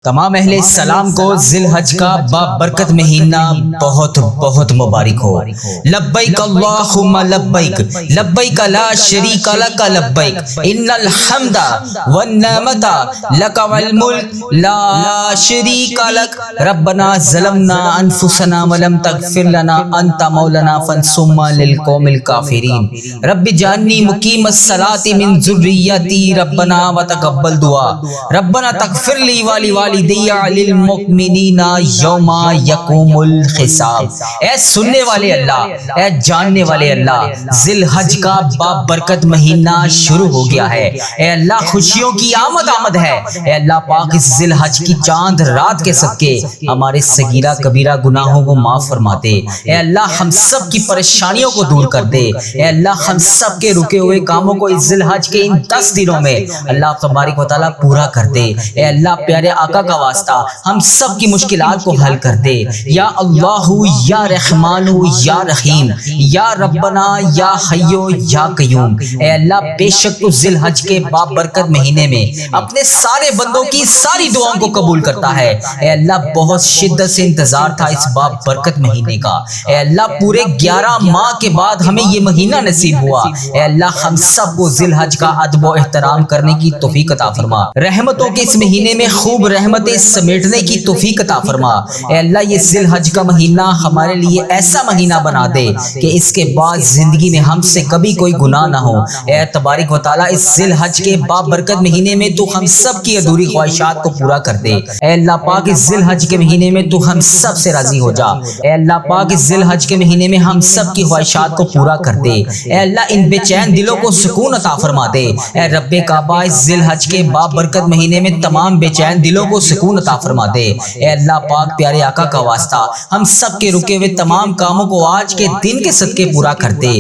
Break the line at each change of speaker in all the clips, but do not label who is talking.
تمام اہل السلام کو ذی الحج کا بابرکت مہینہ بہت بہت مبارک ہو۔ لبیک اللہم لبیک لبیک لا شریک لک لبیک ان الحمد والنعمت لک والملک لا شریک لک ربنا ظلمنا انفسنا ولم تغفر لنا انت مولانا فانصرنا للقوم الکافرین رب اجعلنی مقیم الصلاۃ من ذریتی ربنا وتقبل دعا ربنا تغفر لی والدی للمؤمنین یوم یقوم الحساب۔ اے سننے والے اللہ، اے جاننے والے اللہ، ذی الحج کا بابرکت مہینہ شروع ہو گیا ہے۔ اے اللہ خوشیوں کی آمد ہے۔ اے اللہ پاک اس ذی الحج کی چاند رات کے صدقے ہمارے صغیرہ کبیرہ گناہوں کو معاف فرما دے۔ اے اللہ ہم سب کی پریشانیوں کو دور کر دے۔ اے اللہ ہم سب کے رکے ہوئے کاموں کو اس ذی الحج کے ان 10 دنوں میں اللہ تبارک و تعالیٰ پورا کر دے۔ اے اللہ پیارے آقا کا واسطہ ہم سب کی مشکلات کو حل کر دے۔ یا اللہ یا رحمان یا رحیم یا ربنا یا حیو یا قیوم۔ اے اللہ بے شک تو ذی الحج کے بابرکت مہینے میں اپنے سارے بندوں کی ساری دعاؤں کو قبول کرتا ہے۔ اے اللہ بہت شدت سے انتظار تھا اس بابرکت مہینے کا۔ اے اللہ پورے 11 ماہ کے بعد ہمیں یہ مہینہ نصیب ہوا۔ اے اللہ ہم سب کو ذی الحج کا ادب و احترام کرنے کی توفیق عطا فرما۔ رحمتوں کے اس مہینے میں خوب رحمتیں سمیٹنے کی توفیق عطا فرما۔ اے اللہ یہ ذی الحج کا مہینہ ہمارے لیے ایسا مہینہ بنا دے کہ اس کے بعد زندگی میں ہم سے کبھی کوئی گناہ نہ ہو۔ اے تبارک و تعالیٰ اس ذی الحج کے بابرکت مہینے میں تو ہم سب کی ادھوری خواہشات کو پورا کر دے۔ اے اللہ پاک اس ذی الحج کے مہینے میں تو ہم سب سے راضی ہو جا۔ اے اللہ پاک اس ذی الحج کے مہینے میں ہم سب کی خواہشات کو پورا کر دے۔ اے اللہ ان بے چین دلوں کو سکون عطا فرما دے۔ اے رب کعبہ اس ذی الحج کے بابرکت مہینے میں تمام بے چین دلوں کو سکون عطا فرما دے۔ اے اللہ پاک پیارے آقا کا واسطہ ہم سب کے رکے ہوئے تمام کاموں کو آج کے دن کے صدقے پورا کر دے۔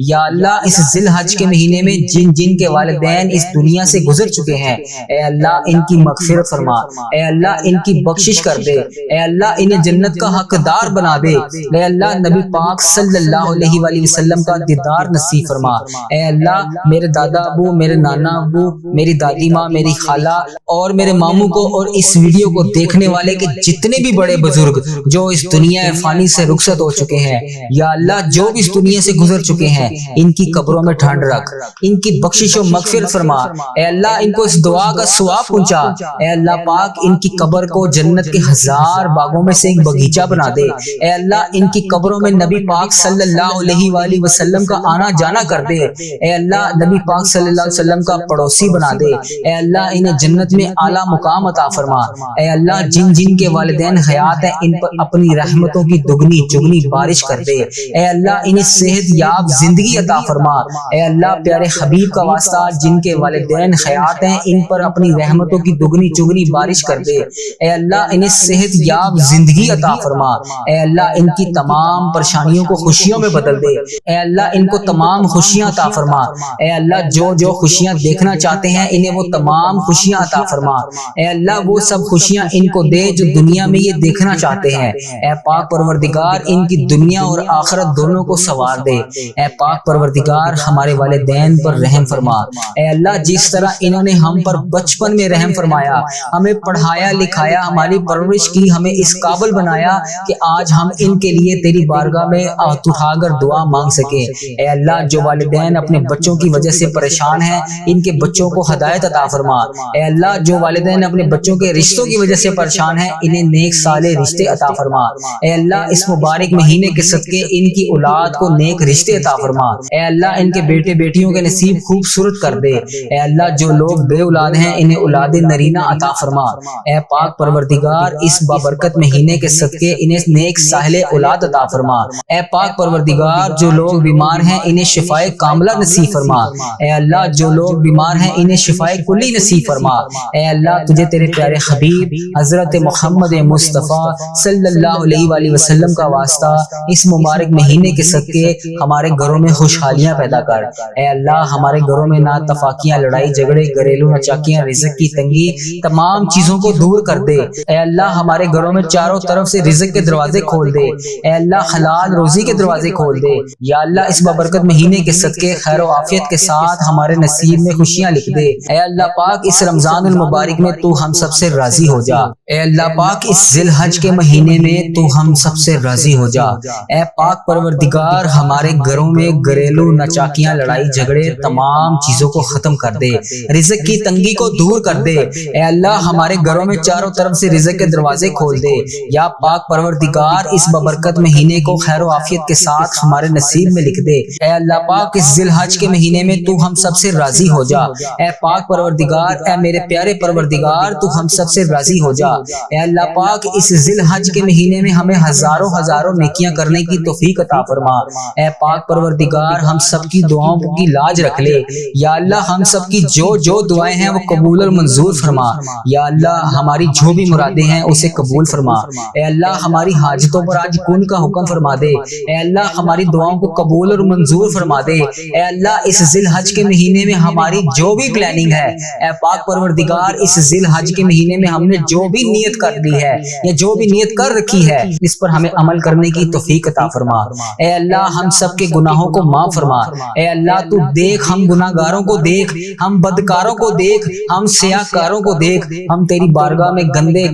یا اللہ اس ذی الحج کے مہینے میں جن کے والدین اس دنیا سے گزر چکے ہیں، اے اللہ ان کی مغفرت فرما۔ اے اللہ ان کی بخشش کر دے۔ اے اللہ انہیں جنت کا حقدار بنا دے۔ اے اللہ نبی پاک صلی اللہ علیہ وآلہ وسلم کا دیدار نصیب فرما۔ اے اللہ میرے دادا ابو، میرے نانا ابو، میری دادی ماں، میری خالہ اور میرے ماموں کو اور اس ویڈیو کو دیکھنے والے کے جتنے بھی بڑے بزرگ جو اس دنیا فانی سے رخصت ہو چکے ہیں، یا اللہ جو بھی اس دنیا سے گزر چکے ہیں ان کی قبروں میں ٹھنڈ رکھ، ان کی بخشش و مغفرت فرما۔ اے اللہ ان کو اس دعا کا ثواب پہنچا۔ اے اللہ پاک ان کی قبر کو جنت کے 1000 باغوں میں سے ایک باغیچہ بنا دے۔ اے اللہ ان کی قبروں میں نبی پاک صلی اللہ علیہ وآلہ وسلم کا آنا جانا کر دے۔ اے اللہ نبی پاک صلی اللہ علیہ وسلم کا پڑوسی بنا دے۔ اے اللہ انہیں جنت میں اعلیٰ مقام عطا فرما۔ اے اللہ جن کے والدین حیات ہیں ان پر اپنی رحمتوں کی دگنی چگنی بارش کر دے۔ اے اللہ انہیں صحت یاب زندگی عطا فرما۔ اے اللہ پیارے حبیب کا واسطہ جن کے والدین حیات ہیں ان پر اپنی رحمتوں کی دگنی چگنی بارش کر دے۔ اے اللہ انہیں صحت یاب زندگی عطا فرما۔ اے اللہ ان کی تمام پریشانیوں کو خوشیوں میں بدل دے۔ اے اللہ ان کو تمام خوشیاں عطا فرما۔ اے اللہ جو خوشیاں دیکھنا چاہتے ہیں انہیں وہ تمام خوشیاں عطا فرما۔ اے اللہ وہ سب خوشیاں ان کو دے جو دنیا میں یہ دیکھنا چاہتے ہیں۔ اے پاک پروردگار ان کی دنیا اور آخرت دونوں کو سنوار دے۔ اے پاک پروردگار ہمارے والدین پر رحم فرما۔ اے اللہ جس طرح انہوں نے ہم پر بچپن میں رحم فرمایا، ہمیں پڑھایا لکھایا، ہماری پرورش کی، ہمیں اس قابل بنایا کہ آج ہم ان کے لیے تیری بارگاہ میں ہاتھ اٹھا کر دعا مانگ سکے۔ اے اللہ جو والدین اپنے بچوں کی وجہ سے پریشان ہیں ان کے بچوں کو ہدایت عطا فرما۔ اے اللہ جو والدین اپنے بچوں کے رشتوں کی وجہ سے پریشان ہیں انہیں نیک صالح رشتے عطا فرما۔ اے اللہ اس مبارک مہینے کے صدقے ان کی اولاد کو نیک رشتے عطا فرما۔ اے اللہ ان کے بیٹے بیٹیوں کے نصیب خوبصورت کر دے۔ اے اللہ جو لوگ بے اولاد ہیں انہیں اولاد نرینہ عطا فرما۔ اے پاک پروردگار اس بابرکت مہینے کے صدقے انہیں نیک صالح اولاد عطا فرما۔ اے پاک پروردگار جو لوگ بیمار ہیں انہیں شفائے کاملہ نصیب فرما۔ اے اللہ جو لوگ بیمار ہیں انہیں شفائے کلی نصیب فرما۔ اے اللہ تجھے تیرے پیارے حبیب حضرت محمد مصطفیٰ صلی اللہ علیہ وآلہ وسلم کا واسطہ اس مبارک مہینے کے صدقے ہمارے گھروں میں خوشحالیاں پیدا کر۔ اے اللہ ہمارے گھروں میں نہ تفاقیاں، لڑائی جھگڑے، گھریلو ناچاکیاں، رزق کی تنگی، تمام چیزوں کو دور کر دے۔ اے اللہ ہمارے گھروں میں چاروں طرف سے رزق کے دروازے کھول دے۔ اے اللہ حلال روزی کے دروازے کھول دے۔ یا اللہ اس بابرکت مہینے کے صدقے خیر و عافیت کے ساتھ ہمارے نصیب میں خوشیاں لکھ دے۔ اے اللہ پاک اس رمضان المبارک میں تو ہم سب سے راضی ہو جا۔ اے اللہ پاک اس ذی الحج کے مہینے میں تو ہم سب سے راضی ہو جا۔ اے پاک پروردگار ہمارے گھروں میں گھریلو نچاکیاں، لڑائی جھگڑے، تمام چیزوں کو ختم کر دے، رزق کی تنگی کو دور کر دے۔ اے اللہ ہمارے گھروں میں چاروں طرف سے رزق کے دروازے کھول دے۔ یا پاک پروردگار اس ببرکت مہینے کو خیر و عافیت کے ساتھ ہمارے نصیب میں لکھ دے۔ اے اللہ پاک اس ذی الحج کے مہینے میں تو ہم سب سے راضی ہو جا۔ اے پاک پروردگار، اے میرے پیارے پروردگار تو ہم سب سے راضی ہو جا۔ اے اللہ پاک اس ذی الحج کے مہینے میں ہمیں ہزاروں نیکیاں کرنے کی توفیق عطا فرما۔ اے پاک پروردگار ہم سب کی دعاؤں کی لاج رکھ لے۔ یا اللہ ہم سب کی جو دعائیں ہیں وہ قبول اور منظور فرما۔ یا اللہ ہماری جو بھی مرادیں ہیں اسے قبول فرما۔ اے اللہ ہماری حاجتوں پر آج کن کا حکم فرما دے۔ اے اللہ ہماری دعاؤں کو قبول اور منظور فرما دے۔ اے اللہ اس ذی الحج کے مہینے میں ہماری جو بھی پلاننگ ہے، اے پاک پروردگار اس ذی الحج کے مہینے میں ہم نے جو بھی نیت کر لی ہے یا جو بھی نیت کر رکھی ہے، اس پر ہمیں عمل کرنے کی توفیق عطا فرما۔ اے اللہ ہم سب کے گناہوں کو معاف فرما۔ اے اللہ تو دیکھ ہم گناہگاروں کو دیکھ، ہم بدکاروں کو دیکھ، ہم سیاہکاروں کو دیکھ، ہم تیری بارگاہ میں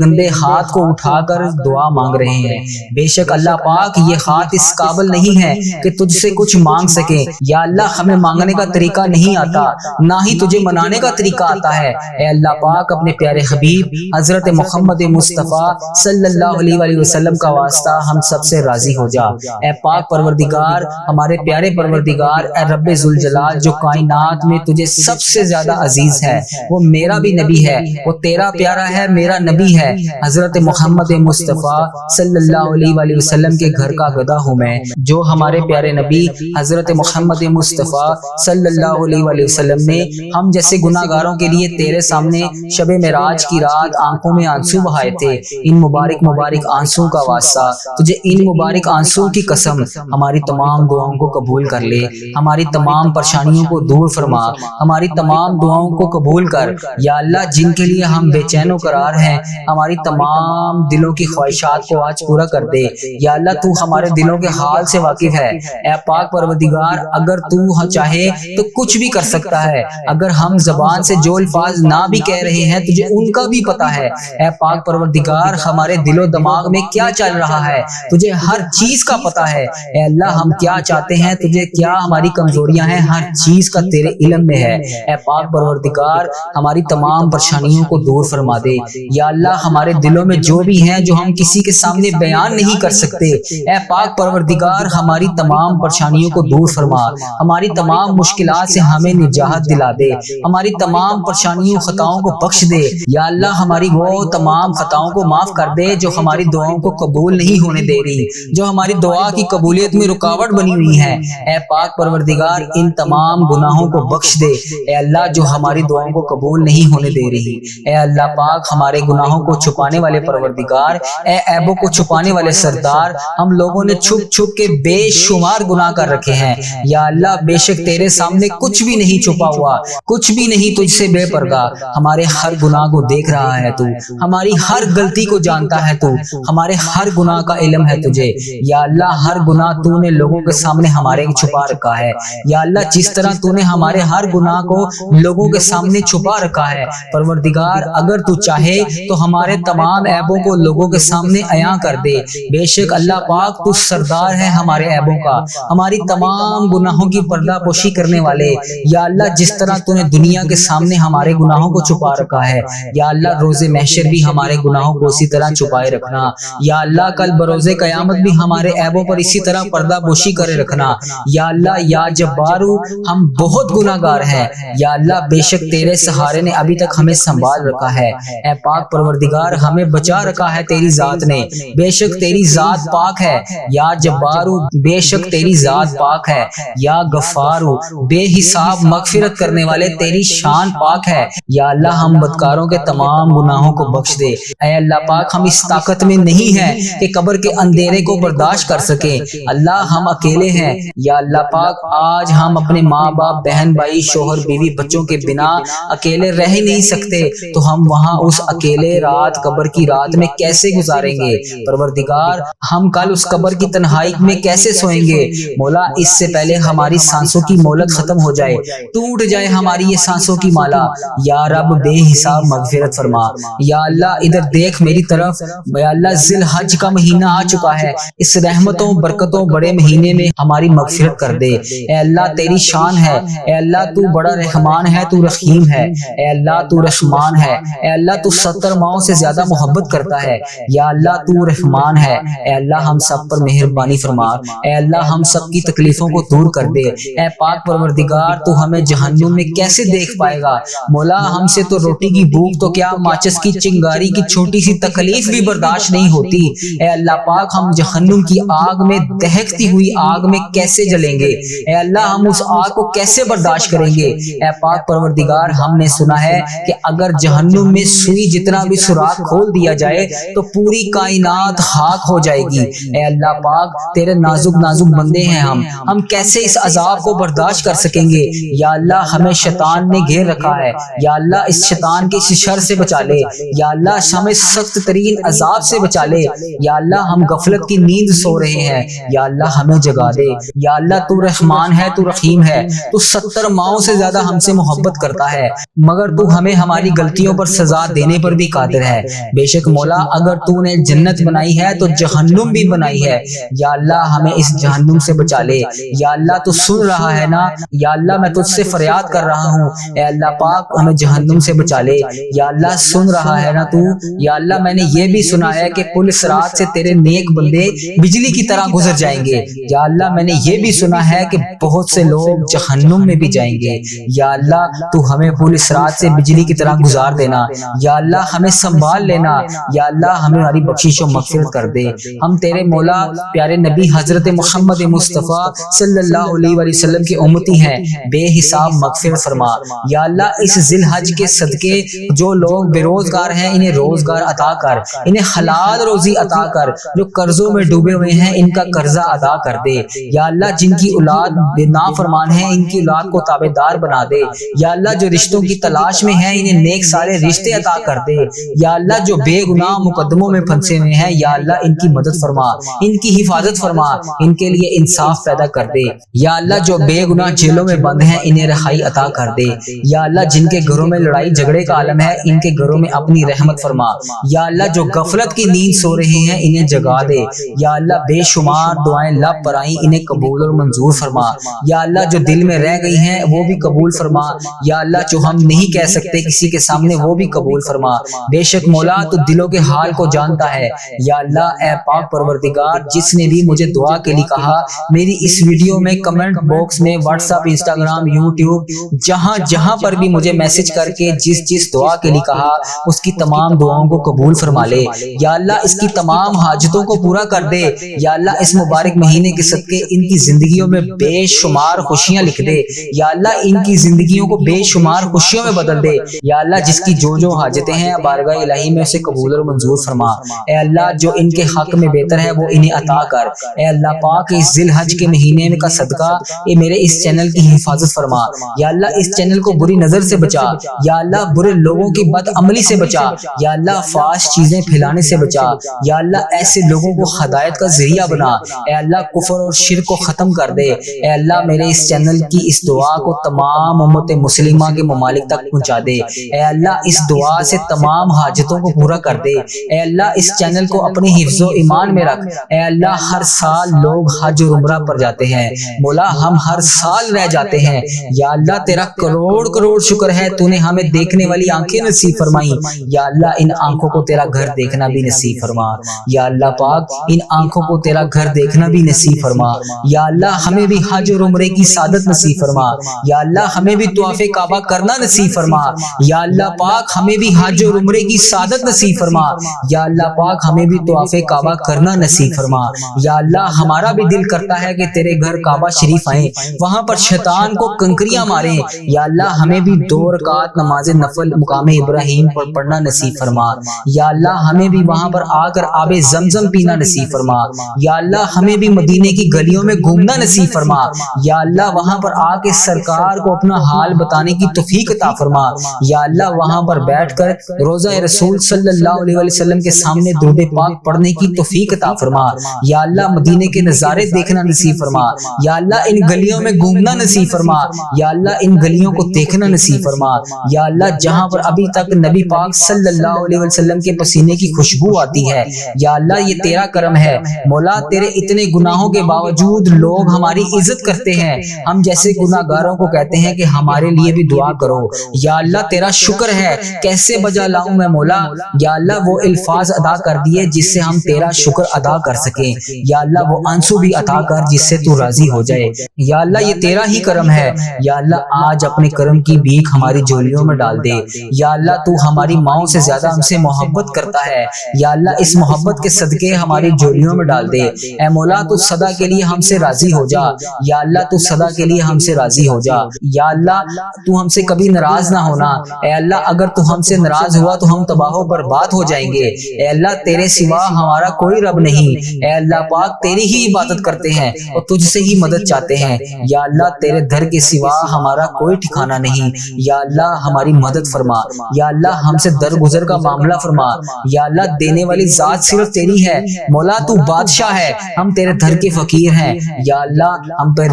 گندے ہاتھ کو اٹھا کر دعا مانگ رہے ہیں۔ بے شک اللہ پاک یہ ہاتھ اس قابل نہیں ہے کہ تجھ سے کچھ مانگ سکے۔ یا اللہ ہمیں مانگنے کا طریقہ نہیں آتا، نہ ہی تجھے منانے کا طریقہ آتا ہے۔ اے اللہ پاک اپنے پیارے حبیب حضرت محمد مصطفیٰ صلی اللہ علیہ وسلم کا واسطہ ہم سب سے راضی ہو جا۔ اے پاک پروردگار ہمارے پیارے پروردگار، اے رب ذوالجلال جو کائنات میں تجھے سب سے زیادہ عزیز ہے، وہ میرا بھی نبی ہے، وہ تیرا پیارا ہے، میرا نبی ہے، حضرت محمد مصطفیٰ صلی اللہ علیہ وسلم کے گھر کا گدا ہوں میں۔ جو ہمارے پیارے نبی حضرت محمد مصطفیٰ صلی اللہ علیہ وسلم نے ہم جیسے گناہ گاروں کے لیے تیرے سامنے شب معراج کی رات آنکھوں میں آنسو بہائے تھے، ان مبارک آنسوں کا واسطہ تجھے ان مبارک آنسوں کی قسم ہماری تمام دعاؤں کو قبول کر لے، ہماری تمام پریشانیوں کو دور فرما، ہماری تمام دعاؤں کو قبول کر۔ یا اللہ جن کے لیے ہم بے چین و قرار ہیں، ہماری تمام دلوں کی خواہشات کو آج پورا کر دے۔ یا اللہ تو ہمارے دلوں کے حال سے واقف ہے۔ اے پاک پروردگار اگر تو چاہے تو کچھ بھی کر سکتا ہے، اگر ہم زبان سے جو الفاظ نہ بھی کہہ رہے ہیں تجھے ان کا بھی پتہ ہے۔ اے پاک پروردگار ہمارے دل و دماغ میں کیا چل رہا ہے تجھے ہر چیز کا پتہ ہے۔ اے اللہ ہم کیا چاہتے ہیں تجھے، کیا ہماری کمزوریاں ہیں، ہر چیز کا تیرے علم میں ہے۔ اے پاک پروردگار ہماری تمام پریشانیوں کو دور فرما دے۔ یا اللہ ہمارے دلوں میں جو بھی ہیں جو ہم کسی کے سامنے بیان نہیں کر سکتے، اے پاک پروردگار ہماری تمام پریشانیوں کو دور فرما، ہماری تمام مشکلات سے ہمیں نجات دلا دے، ہماری تمام پریشانیوں خطاؤں کو بخش دے۔ یا اللہ ہماری وہ تمام خطاؤں کو معاف کر دے جو ہماری دعاؤں کو قبول نہیں ہونے دے رہی، جو ہماری دعا کی قبولیت میں رکاوٹ بنی ہوئی ہے۔ اے پاک پروردگار ان تمام گناہوں کو بخش دے، اے اللہ جو ہماری دعاؤں کو قبول نہیں ہونے دے رہی۔ اے اللہ پاک ہمارے گناہوں کو چھپانے والے پروردگار، اے عیبوں کو چھپانے والے سردار، ہم لوگوں نے چھپ کے بے شمار گناہ کر رکھے ہیں۔ یا اللہ بے شک تیرے سامنے کچھ بھی نہیں چھپا ہوا، کچھ بھی نہیں تجھ سے بے پردہ، ہمارے ہر گناہ کو دیکھ رہا ہے تو، ہماری ہر غلطی کو جانتا ہے تو، ہمارے ہر گناہ کا علم ہے تجھے۔ یا اللہ ہر گناہ تو نے لوگوں کے سامنے ہمارے چھپا رکھا ہے۔ یا اللہ جس طرح تو نے ہمارے ہر گناہ کو لوگوں کے سامنے چھپا رکھا ہے، پروردگار اگر تو چاہے تو ہمارے تمام عیبوں کو لوگوں کے سامنے عیاں کر دے۔ بے شک اللہ پاک تو سردار ہے ہمارے عیبوں کا، ہماری تمام گناہوں کی پردہ پوشی کرنے والے۔ یا اللہ جس طرح تو نے دنیا کے سامنے ہمارے گناہوں کو چھپا رکھا ہے، یا اللہ روز محشر بھی ہمارے گناہوں کو اسی طرح چھپائے رکھنا۔ یا اللہ کل بروز قیامت بھی ہمارے عیبوں پر اسی طرح پردہ پوشی کرے رکھنا۔ یا اللہ یا جبارو ہم بہت گناہ گار ہیں، یا اللہ بے شک تیرے سہارے نے ابھی تک ہمیں سنبھال رکھا ہے۔ اے پاک پروردگار ہمیں بچا رکھا ہے تیری ذات نے، بے شک تیری ذات پاک ہے۔ یا جبارو بے شک تیری ذات پاک ہے۔ یا غفارو بے حساب مغفرت کرنے والے تیری شان پاک ہے۔ یا اللہ ہم بدکاروں کے تمام گناہوں کو بخش دے۔ اے اللہ پاک ہم اس طاقت میں نہیں ہیں کہ قبر کے اندھیرے کو برداشت کر سکیں، اللہ ہم اکیلے ہیں۔ یا اللہ پاک آج ہم اپنے ماں باپ بہن بھائی شوہر بیوی بچوں کے بنا اکیلے رہ نہیں سکتے، تو ہم وہاں اس اکیلے رات قبر کی رات میں کیسے گزاریں گے؟ پروردگار ہم کل اس قبر کی تنہائی میں کیسے سوئیں گے؟ مولا اس سے پہلے ہماری سانسوں کی مہلت ختم ہو جائے، ٹوٹ جائے ہماری یہ سانسوں کی مالا۔ یا رب بے حساب مغفرت فرما۔ فرما۔ یا اللہ ادھر دیکھ میری طرف، یا اللہ ذی الحج کا مہینہ آ چکا ہے، اس رحمتوں برکتوں بڑے مہینے میں ہماری مغفرت کر دے۔ اے اللہ تیری شان ہے، اے اللہ تو بڑا رحمان ہے، تو رحیم ہے، اے اللہ تو رحمان ہے، اے اللہ تو 70 ماؤں سے زیادہ محبت کرتا ہے، یا اللہ تو رحمان ہے، اے اللہ ہم سب پر مہربانی فرما، اے اللہ ہم سب کی تکلیفوں کو دور کر دے۔ اے پاک پروردگار تو ہمیں جہنم میں کیسے دیکھ پائے گا؟ مولا ہم سے تو روٹی کی بھوک تو کیا ماچس کی چنگاری کی چھوٹی سی تکلیف بھی برداشت نہیں ہوتی، اے اللہ پاک ہم جہنم کی آگ میں دہکتی ہوئی آگ میں کیسے جلیں گے؟ اے اللہ ہم اس آگ کو کیسے برداشت کریں گے؟ اے پاک پروردگار ہم نے سنا ہے کہ اگر جہنم میں سوئی جتنا بھی سوراخ کھول دیا جائے تو پوری کائنات خاک ہو جائے گی۔ اے اللہ پاک تیرے نازک نازک بندے ہیں ہم کیسے اس عذاب کو برداشت کر سکیں گے؟ یا اللہ ہمیں شیطان نے گھیر رکھا ہے، یا اللہ اس شیطان کے اس شر سے بچا لے، یا اللہ ہمیں سخت ترین عذاب سے بچا لے، یا اللہ ہم غفلت کی نیند سو رہے ہیں، یا اللہ ہمیں جگا دے۔ یا اللہ تو رحمان ہے، تو رحیم ہے، تو 70 ماؤں سے زیادہ ہم سے محبت کرتا ہے، مگر تو ہمیں ہماری غلطیوں پر سزا دینے پر بھی قادر ہے۔ بے شک مولا اگر تو نے جنت بنائی ہے تو جہنم بھی بنائی ہے، یا اللہ ہمیں اس جہنم سے بچا لے۔ یا اللہ تو سن رہا ہے نا، یا اللہ میں تجھ سے فریاد کر رہا ہوں، اے اللہ پاک ہمیں جہنم سے بچا لے۔ یا اللہ سن رہا ہے نا تو، یا اللہ میں نے یہ بھی سنا ہے کہ پل صراط سے تیرے نیک بندے بجلی کی طرح گزر جائیں گے، یا اللہ میں نے یہ بھی سنا ہے کہ بہت سے لوگ جہنم میں بھی جائیں گے۔ یا اللہ تو ہمیں پل صراط سے بجلی کی طرح گزار دینا، یا اللہ ہمیں سنبھال لینا، یا اللہ ہماری بخشش و مغفرت کر دے۔ ہم تیرے مولا پیارے نبی حضرت محمد مصطفیٰ صلی اللہ علیہ وآلہ وسلم کی امتی ہیں، بے حساب مغفرت فرما۔ یا اللہ اس ذی الحج کے صدقے جو لوگ بے روزگار ہیں انہیں روزگار عطا کر، انہیں حلال روزی عطا کر، جو قرضوں میں ڈوبے ہوئے ہیں ان کا قرضہ ادا کر دے۔ یا اللہ جن کی اولاد بے نافرمان ہیں ان کی اولاد کو تابعدار بنا دے۔ یا اللہ جو رشتوں کی تلاش میں ہیں انہیں نیک سارے رشتے عطا کر دے۔ یا اللہ جو بے گناہ مقدموں میں پھنسے ہوئے ہیں یا اللہ ان کی مدد فرما، ان کی حفاظت فرما، ان کے لیے انصاف پیدا کر دے۔ یا اللہ جو بے گناہ جیلوں میں بند ہیں انہیں رہائی عطا کر دے۔ یا اللہ جن کے گھروں میں لڑائی جھگڑے کا عالم ہے ان کے گھروں میں اپنی رحمت فرما۔ یا اللہ جو غفلت کی نیند سو رہے ہیں انہیں جگا دے۔ یا اللہ بے شمار دعائیں لب پر آئیں انہیں قبول اور منظور فرما۔ یا اللہ جو دل میں رہ گئی ہیں وہ بھی قبول فرما۔ یا اللہ جو ہم نہیں کہہ سکتے کسی کے سامنے وہ بھی قبول فرما۔ بے شک مولا تو دلوں کے حال کو جانتا ہے۔ یا اللہ اے پاک پروردگار جس نے بھی مجھے دعا کے لیے کہا میری اس ویڈیو میں کمنٹ باکس میں واٹس ایپ انسٹاگرام یوٹیوب جہاں جہاں پر بھی مجھے میسج کر کے جس دعا کے لیے کہا اس کی تمام دعاؤں کو قبول فرما لے۔ یا اللہ اس کی تمام حاجتوں کو پورا کر دے۔ یا اللہ اس مبارک مہینے کے صدقے ان کی زندگیوں میں بے شمار خوشیاں لکھ دے۔ یا اللہ ان کی زندگیوں کو بے شمار خوشیوں میں بدل دے۔ یا اللہ جس کی جو حاجتیں ہیں بارگاہ الہی میں اسے قبول اور منظور فرما۔ اے اللہ جو ان کے حق میں بہتر ہے وہ انہیں عطا کر۔ اے اللہ پاک اس ذی الحج کے مہینے کا صدقہ اے میرے اس چینل کی حفاظت فرما۔ یا اللہ اس چینل کو بری نظر سے بچا۔ یا اللہ برے لوگوں کی بد عملی سے بچا۔ یا اللہ فحش چیزیں پھیلانے سے بچا۔ یا اللہ ایسے لوگوں کو ہدایت کا ذریعہ بنا۔ اے اللہ کفر اور شرک کو ختم کر دے۔ اے اللہ میرے اس چینل کی اس دعا کو تمام امت مسلمہ کے ممالک تک پہنچا دے۔ اے اللہ اس دعا سے تمام حاجتوں کو پورا کر دے۔ اے اللہ اس چینل کو اپنی حفظ و ایمان میں رکھ۔ اے اللہ ہر سال لوگ حج اور عمرہ پر جاتے ہیں، مولا ہم ہر سال رہ جاتے ہیں۔ یا اللہ تیرا کروڑ کروڑ شکر ہے تو نے ہمیں دیکھنے والی آنکھیں نصیب فرمائی۔ یا اللہ ان آنکھوں کو تیرا گھر دیکھنا بھی نصیب فرما۔ یا اللہ پاک ان آنکھوں کو تیرا گھر دیکھنا بھی نصیب فرما۔ یا اللہ ہمیں بھی حج اور عمرے کی سعادت نصیب فرما۔ یا اللہ ہمیں بھی طواف کعبہ کرنا نصیب فرما۔ یا اللہ پاک ہمیں بھی حج اور عمرے کی سعادت نصیب فرما۔ یا اللہ پاک ہمیں بھی طواف کعبہ کرنا نصیب فرما۔ یا اللہ ہمارا بھی دل کرتا ہے کہ تیرے گھر کعبہ شریف آئیں، وہاں پر شیطان کو کنکریاں ماریں۔ یا اللہ ہمیں بھی 2 رکعت نماز نفل مقام ابراہیم پر پڑھنا نصیب فرما۔ یا اللہ ہمیں بھی وہاں پر آ کر آب زمزم پینا نصیب فرما۔ یا اللہ ہمیں بھی مدینے کی گلیوں میں گھومنا نصیب فرما۔ یا اللہ وہاں پر آ کے سرکار کو اپنا حال بتانے کی توفیق عطا فرما۔ یا اللہ وہاں پر بیٹھ کر روضہ رسول صلی اللہ علیہ وسلم کے سامنے درود پاک پڑھنے کی توفیق عطا فرما۔ یا اللہ مدینے کے نظارے دیکھنا نصیب فرما۔ یا اللہ ان گلیوں میں گھومنا نصیب فرما۔ یا اللہ ان گلیوں کو دیکھنا نصیب فرما۔ یا اللہ جہاں پر ابھی تک نبی پاک صلی اللہ علیہ وسلم کے پسینے کی خوشبو آتی ہے۔ یا اللہ یہ تیرا کرم ہے مولا، تیرے اتنے گناہوں کے باوجود لوگ ہماری عزت کرتے ہیں، ہم جیسے گناہگاروں کو کہتے ہیں کہ ہمارے لیے بھی دعا کرو۔ یا اللہ تیرا شکر ہے، کیسے بجا لاؤں میں مولا۔ یا اللہ وہ الفاظ ادا کر دیے جس سے ہم تیرا شکر ادا کر سکیں۔ یا اللہ وہ آنسو بھی عطا کر جس سے تو راضی ہو جائے۔ یا اللہ یہ تیرا ہی کرم ہے۔ یا اللہ آج اپنے کرم کی بھیک ہماری جھولیوں میں ڈال دے۔ یا اللہ تو ہماری ماؤں سے زیادہ ہم سے محبت کرتا ہے، یا اللہ اس محبت کے صدقے ہماری جھولیوں میں ڈال دے۔ اے مولا تو سدا کے لیے ہم سے راضی ہو جا۔ یا اللہ تو سدا کے لیے ہم سے راضی ہو جا۔ یا اللہ تو ہم سے کبھی ناراض نہ ہونا۔ اے اللہ اگر تو ہم سے ناراض ہوا تو ہم تباہ و برباد ہو جائیں گے۔ اے اللہ تیرے سوا ہمارا کوئی رب نہیں۔ اے اللہ پاک تیری ہی عبادت کرتے ہیں اور تجھ سے ہی مدد چاہتے ہیں۔ یا اللہ تیرے در کے سوا ہمارا کوئی ٹھکانہ نہیں۔ یا اللہ ہماری مدد فرما۔ یا اللہ ہم سے درگزر کا معاملہ فرما۔ یا اللہ دینے والی ذات صرف تیری ہے مولا، تو بادشاہ ہے، ہم تیرے در کے فقیر ہیں۔ یا اللہ ہم پر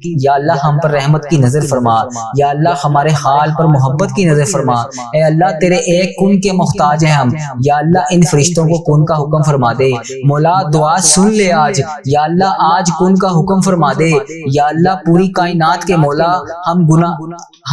یا اللہ ہم پر رحمت کی نظر فرما۔ یا اللہ ہمارے حال پر محبت کی نظر فرما۔ اے اللہ تیرے ایک کن کے محتاج ہیں ہم۔ یا اللہ ان فرشتوں کو کن کا حکم فرما دے مولا، دعا سن لے آج۔ یا اللہ آج کن کا حکم فرما دے۔ یا اللہ پوری کائنات کے مولا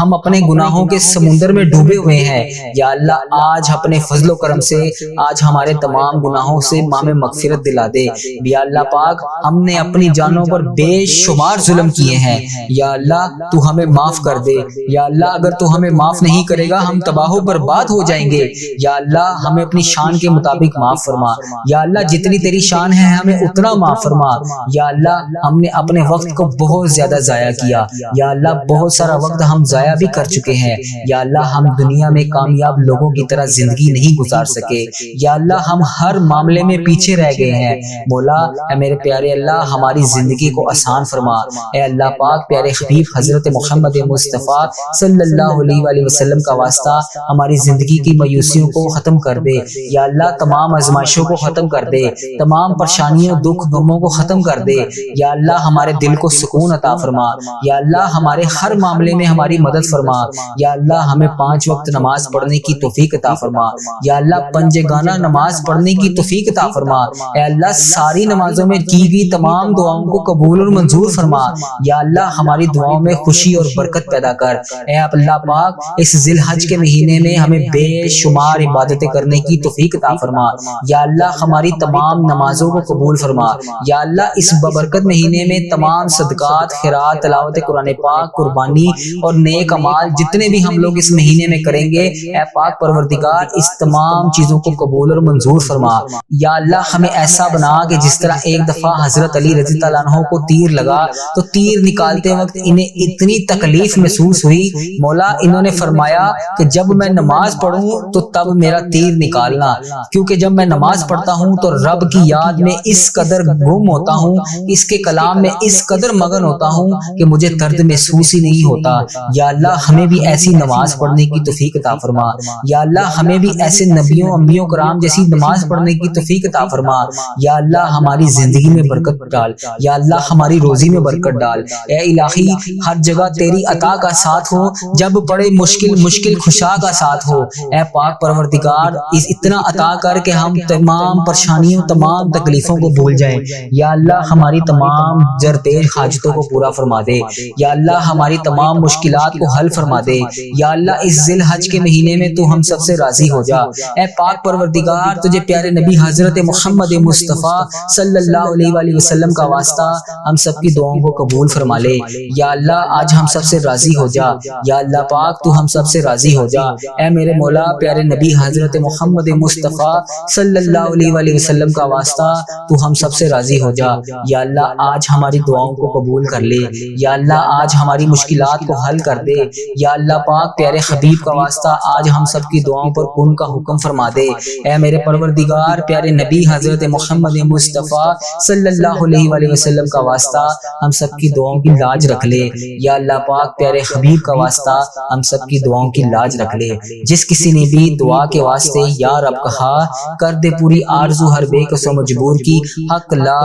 ہم اپنے گناہوں کے سمندر میں ڈوبے ہوئے ہیں۔ یا اللہ آج اپنے فضل و کرم سے آج ہمارے تمام گناہوں سے مام مغفرت دلا دے۔ یا اللہ پاک ہم نے اپنی جانوں پر بے شمار ظلم کیے ہیں، یا اللہ تو ہمیں معاف کر دے۔ یا اللہ اگر تو ہمیں معاف نہیں کرے گا ہم تباہ و برباد ہو جائیں گے۔ یا اللہ ہمیں اپنی شان کے مطابق معاف فرما۔ یا اللہ جتنی تیری شان ہے ہمیں اتنا معاف فرما۔ یا اللہ ہم نے اپنے وقت کو بہت زیادہ ضائع کیا، یا اللہ بہت سارا وقت ہم ضائع بھی کر چکے ہیں۔ یا اللہ ہم دنیا میں کامیاب لوگوں کی طرح زندگی نہیں گزار سکے۔ یا اللہ ہم ہر معاملے میں پیچھے رہ گئے ہیں مولا۔ اے میرے پیارے اللہ ہماری زندگی کو آسان فرما۔ اے اللہ پاک پیارے حبیب حضرت محمد مصطفیٰ صلی اللہ علیہ وآلہ وسلم کا واسطہ ہماری زندگی کی مایوسیوں کو ختم کر دے۔ یا اللہ تمام آزمائشوں کو ختم کر دے، تمام پریشانیوں دکھ غموں کو ختم کر دے۔ یا اللہ ہمارے دل کو سکون عطا فرما۔ یا اللہ ہمارے ہر معاملے میں ہماری مدد فرما۔ یا اللہ ہمیں 5 وقت نماز پڑھنے کی توفیق عطا فرما۔ یا اللہ پنجگانہ نماز پڑھنے کی توفیق عطا فرما۔ اے اللہ ساری نمازوں میں کی گئی تمام دعاؤں کو قبول اور منظور فرما۔ یا اللہ ہماری دعاؤں میں خوشی اور برکت پیدا کر۔ اے اللہ پاک اس ذی الحج کے مہینے میں ہمیں بے شمار عبادتیں کرنے کی توفیق عطا فرما۔ یا اللہ ہماری تمام نمازوں کو قبول فرما۔ یا اللہ اس ببرکت مہینے میں تمام صدقات، خیرات، تلاوت قرآن پاک، قربانی اور نیک اعمال جتنے بھی ہم لوگ اس مہینے میں کریں گے، اے پاک پروردگار اس تمام چیزوں کو قبول اور منظور فرما۔ یا اللہ ہمیں ایسا بنا کہ جس طرح ایک دفعہ حضرت علی رضی اللہ عنہ کو تیر لگا تو تیر نکالتے وقت انہیں اتنی تکلیف محسوس ہوئی، مولا انہوں نے فرمایا کہ جب میں نماز پڑھوں تو تب میرا تیر نکالنا، کیونکہ جب میں نماز پڑھتا ہوں تو رب کی یاد میں اس قدر گم ہوتا ہوں، اس کے کلام میں اس قدر مگن ہوتا ہوں کہ مجھے درد محسوس ہی نہیں ہوتا۔ یا اللہ ہمیں بھی ایسی نماز پڑھنے کی توفیق عطا فرما۔ یا اللہ ہمیں بھی ایسے نبیوں انبیوں کرام جیسی نماز پڑھنے کی توفیق عطا فرما۔ یا اللہ ہماری زندگی میں برکت ڈال۔ یا اللہ ہماری روزی میں برکت ڈال۔ اے الہی ہر جگہ تیری عطا کا ساتھ ہو، جب بڑے مشکل خوشا کا ساتھ ہو۔ اے پاک پروردگار اس اتنا عطا کر کہ ہم تمام پریشانیوں تمام تکلیفوں کو بھول جائیں۔ یا اللہ ہماری تمام جرتیج حاجتوں کو پورا فرما دے۔ یا اللہ ہماری تمام مشکلات کو حل فرما دے۔ یا اللہ اس ذی الحج کے مہینے میں تو ہم سب سے راضی ہو جا۔ اے پاک پروردگار تجھے پیارے نبی حضرت محمد مصطفیٰ صلی اللہ علیہ وآلہ وسلم کا واسطہ ہم سب کی دعاؤں کو قبول فرما لے۔ یا اللہ آج ہم سب سے راضی ہو جا۔ یا اللہ پاک تو ہم سب سے راضی ہو جا۔ اے میرے مولا پیارے نبی حضرت محمد مصطفیٰ صلی اللہ علیہ وآلہ وسلم کا واسطہ تو ہم سب سے راضی ہو جا۔ یا اللہ آج ہماری دعاؤں کو قبول کر لے۔ یا اللہ آج ہماری مشکلات کو حل کر دے۔ یا اللہ پاک پیارے حبیب کا واسطہ آج ہم سب کی دعاؤں پر کن کا حکم فرما دے۔ اے میرے پروردگار پیارے نبی حضرت محمد مصطفیٰ صلی اللہ علیہ وآلہ وسلم کا واسطہ ہم سب کی دعاؤں کی لاج رکھ لے۔ یا اللہ پاک پیارے حبیب کا واسطہ ہم سب کی دعاؤں کی لاج رکھ لے۔ جس کسی نے بھی دعا کے واسطے یا رب کہا کر دے پوری آرزو ہر بے کس و مجبور کی۔ حق لا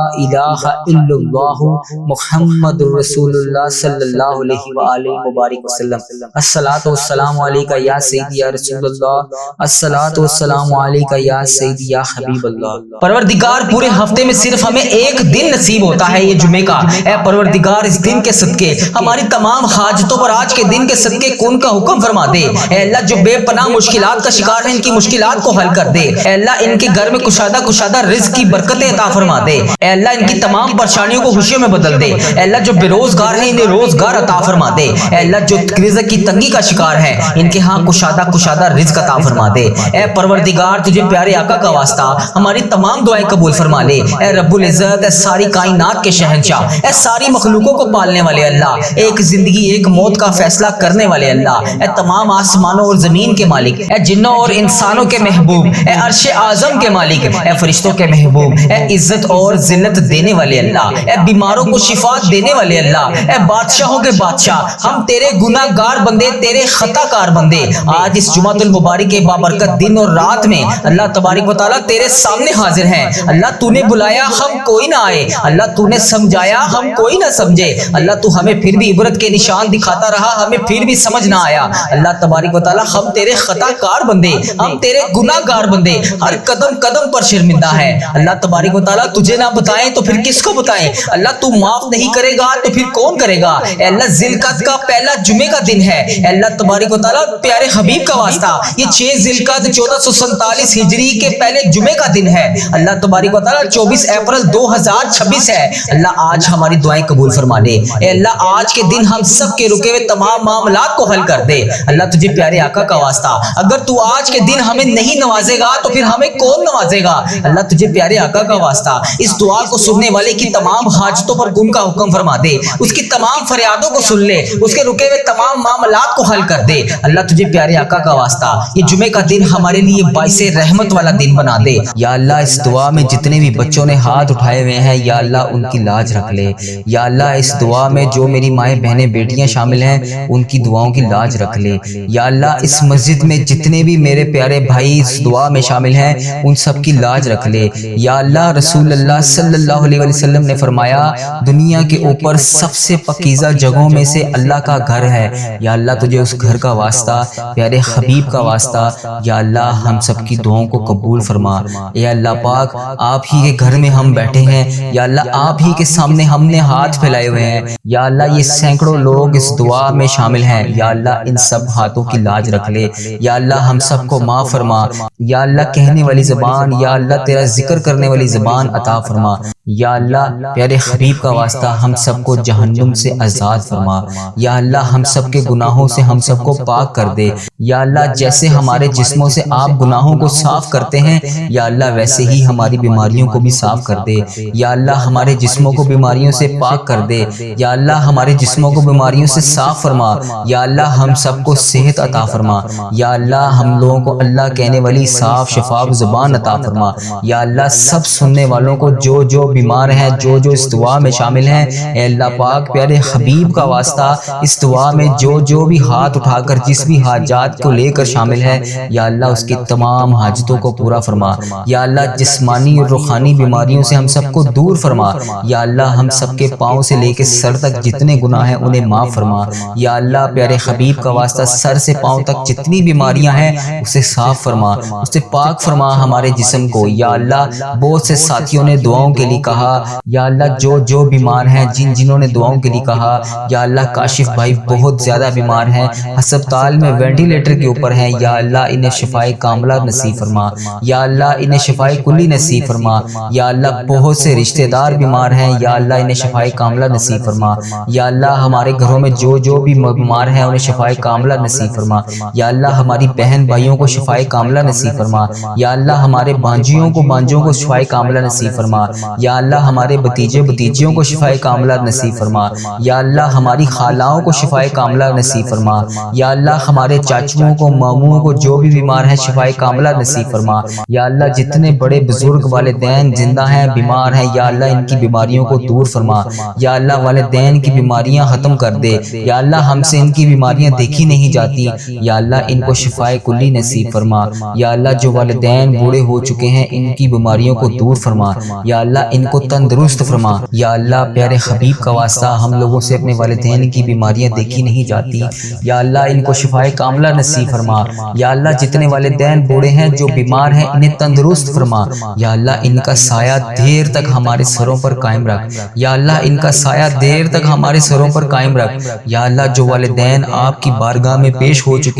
الہ الا اللہ محمد رسول اللہ صلی اللہ علیہ وآلہ وبارک وسلم۔ الصلاۃ والسلام السلام علیکہ یا سیدی یا رسول اللہ، الصلاۃ والسلام علیکہ یا سیدی یا حبیب اللہ۔ پروردگار پورے ہفتے میں صرف ہمیں ایک دن نصیب ہوتا ہے، یہ جمعے کا۔ اے پروردگار اس دن کے صدقے ہماری تمام حاجتوں پر آج کے دن کے صدقے کن کا حکم فرما دے۔ اے اللہ جو بے پناہ مشکلات کا شکار ہیں ان کی مشکلات کو حل کر دے۔ اے اللہ ان کے گھر میں کشادہ رزق کی برکتیں عطا فرما دے۔ اے اللہ ان کی تمام پریشانیوں کو خوشیوں میں بدل دے۔ اے اللہ جو بے روزگار ہیں انہیں روزگار عطا فرما دے۔ اے اللہ جو رزق کی تنگی کا شکار ہے ان کے ہاں کشادہ رزق عطا فرما دے۔ اے پروردگار تجھے پیارے آقا کا واسطہ ہماری تمام دعائیں قبول فرما لے۔ اے رب العزت، اے ساری کائنات کے شہنشاہ، اے ساری مخلوقوں کو پالنے والے اللہ، ایک زندگی ایک موت کا فیصلہ کرنے والے اللہ، اے تمام آسمانوں اور زمین کے مالک، اے جنوں اور انسانوں کے محبوب، اے عرش اعظم کے مالک، اے فرشتوں کے محبوب، اے عزت اور ذلت دینے والے اللہ، اے بیماروں کو شفا دینے والے اللہ، اے بادشاہوں کے بادشاہ، ہم تیرے گناہ گار بندے، تیرے خطا کار بندے آج اس جمعۃ المبارک کے بابرکت دن اور رات میں اللہ تبارک و تعالیٰ تیرے سامنے حاضر ہیں۔ اللہ تو نے بلایا ہم کوئی نہ آئے، اللہ تو نے سمجھایا ہم کوئی نہ سمجھے، اللہ تو ہمیں پھر بھی عبرت کے نشان دکھاتا رہا، ہمیں پھر بھی سمجھ نہ آیا۔ اللہ تبارک و تعالیٰ ہم تیرے خطا کار بندے، ہم تیرے گناہ گار بندے ہر قدم قدم پر شرمندہ ہیں۔ اللہ تبارک و تعالیٰ تجھے نہ بتائیں تو پھر کس کو بتائیں؟ اللہ تو معاف نہیں کرے گا تو پھر کون کرے گا؟ اے اللہ ذی القعدہ کا پہلا جمعے کا دن ہے، اے اللہ تبارک و تعالیٰ پیارے حبیب کا واسطہ یہ 6 ذی القعدہ 1447 ہجری کے پہلے جمعے کا دن ہے۔ اللہ تبارک و تعالیٰ 24 اپریل 2026 ہے۔ اللہ آج ہماری دعائیں قبول فرما لے۔ اے اللہ آج کے دن ہم سب کے رکے ہوئے تمام معاملات کو حل کر دے۔ اللہ تجھے پیارے آقا کا واسطہ اگر تو آج کے دن ہمیں نہیں نوازے گا تو پھر ہمیں کون نوازے گا؟ اللہ تجھے پیارے آقا کا واسطہ اس دعا کو سننے والے کی تمام حاجتوں پر کن کا حکم فرما دے، اس کی تمام فریادوں کو سن لے، اس کے رکے ہوئے تمام معاملات کو حل کر دے۔ اللہ تجھے پیارے آقا کا واسطہ یہ جمعے کا دن ہمارے لیے باعث رحمت والا دن بنا دے۔ یا اللہ اس دعا میں جتنے بھی بچوں نے ہاتھ اٹھائے ہوئے ہیں یا اللہ ان کی لاج رکھ لے۔ یا اللہ اس دعا میں جو میری مائیں بہنیں بیٹیاں شامل ہیں ان کی دعاؤں کی لاج رکھ لے۔ یا اللہ اس مسجد میں جتنے بھی میرے پیارے بھائی اس دعا میں شامل ہیں ان سب کی لاج رکھ لے۔ یا اللہ رسول اللہ صلی اللہ علیہ وسلم نے فرمایا دنیا کے اوپر سب سے پاکیزہ جگہوں میں سے اللہ کا گھر ہے۔ یا اللہ تجھے اس گھر کا واسطہ، پیارے حبیب کا واسطہ، یا اللہ ہم سب کی دعاؤں کو قبول فرما۔ اے اللہ پاک آپ ہی کے گھر میں ہم بیٹھے ہیں، یا اللہ آپ ہی کے سامنے ہم نے ہاتھ پھیلائے ہوئے ہیں، یا اللہ یہ سینکڑوں لوگ اس دعا میں شامل ہیں، یا اللہ ان سب ہاتھوں کی لاج رکھ لے۔ یا اللہ ہم سب کو معاف فرما، یا اللہ کہنے والی زبان، یا اللہ تیرا ذکر کرنے والی زبان عطا فرما۔ یا اللہ پیارے حبیب کا واسطہ ہم سب کو جہنم سے آزاد فرما۔ یا اللہ ہم سب کے گناہوں سے ہم سب کو پاک کر دے۔ یا اللہ جیسے ہمارے جسموں سے آپ گناہوں کو صاف کرتے ہیں یا اللہ ویسے ہی ہماری بیماریوں کو بھی صاف کر دے۔ یا اللہ ہمارے جسموں کو بیماریوں سے پاک کر دے۔ یا اللہ ہمارے جسموں کو بیماریوں سے صاف فرما۔ یا اللہ ہم سب کو صحت عطا فرما۔ یا اللہ ہم لوگوں کو اللہ کہنے والی صاف شفاف زبان عطا فرما۔ یا اللہ سب سننے والوں کو جو بیمار ہیں، جو اس دعا میں شامل ہیں، اے اللہ پاک پیارے حبیب کا واسطہ اس دعا میں جو بھی ہاتھ اٹھا کر جس بھی حاجات کو لے کر شامل ہے، یا اللہ اس کی تمام حاجتوں کو پورا فرما۔ یا اللہ جسمانی اور روحانی بیماریوں سے ہم سب کو دور فرما۔ یا اللہ ہم سب کے پاؤں سے لے کے سر تک جتنے گناہ ہیں انہیں معاف فرما۔ یا اللہ پیارے حبیب کا واسطہ سر سے پاؤں تک جتنی بیماریاں ہیں اسے صاف فرما، اسے پاک فرما ہمارے جسم کو۔ یا اللہ بہت سے ساتھیوں نے دعاؤں کے لیے کہا، یا اللہ جو بیمار ہیں، جنہوں نے دعاؤں کے لیے کہا، یا اللہ کاشف بھائی بہت زیادہ بیمار ہیں، ہسپتال میں وینٹیلیٹر کے اوپر ہیں، یا اللہ انہیں شفائے کاملہ نصیب فرما۔ یا اللہ انہیں شفائے کلی نصیب فرما۔ یا اللہ بہت سے رشتہ دار بیمار ہیں، یا اللہ انہیں شفائے کاملہ نصیب فرما۔ یا اللہ ہمارے گھروں میں جو بھی بیمار ہیں انہیں شفائے کاملہ نصیب فرما۔ یا اللہ ہماری بہن بھائیوں کو شفائے کاملہ نصیب فرما۔ یا اللہ ہمارے بانجیوں کو شفائے کاملہ نصیب فرما۔ یا اللہ ہمارے بتیجیوں کو شفائے کاملہ نصیب فرما۔ یا اللہ ہماری خالاؤں کو شفائے کاملہ نصیب فرما۔ یا اللہ ہمارے چاچوؤں کو، ماموں کو جو بھی بیمار ہیں شفائے کاملہ نصیب فرما۔ یا اللہ جتنے بڑے بزرگ والدین زندہ ہیں، بیمار ہیں، یا اللہ ان کی بیماریوں کو دور فرما۔ یا اللہ والدین کی بیماریاں ختم کر دے۔ یا اللہ ہم سے ان کی بیماریاں دیکھی نہیں جاتی، یا اللہ ان کو شفائے کلی نصیب فرما۔ یا اللہ جو والدین بوڑھے ہو چکے ہیں ان کی بیماریوں کو دور فرما۔ یا اللہ ان کو تندرست فرما۔ یا اللہ پیارے حبیب کا واسطہ ہم لوگوں سے اپنے والدین کی بیماریاں دیکھی نہیں جاتی، یا اللہ ان کو شفائے کاملہ نصیب فرما۔ یا اللہ جتنے والدین بوڑھے ہیں جو بیمار ہیں انہیں تندرست فرما۔ یا اللہ ان کا سایہ دیر تک ہمارے سروں پر قائم رکھ۔ یا اللہ ان کا سایہ دیر تک ہمارے سروں پر قائم رکھ۔ یا اللہ جو والدین آپ کی بارگاہ میں پیش ہو چکے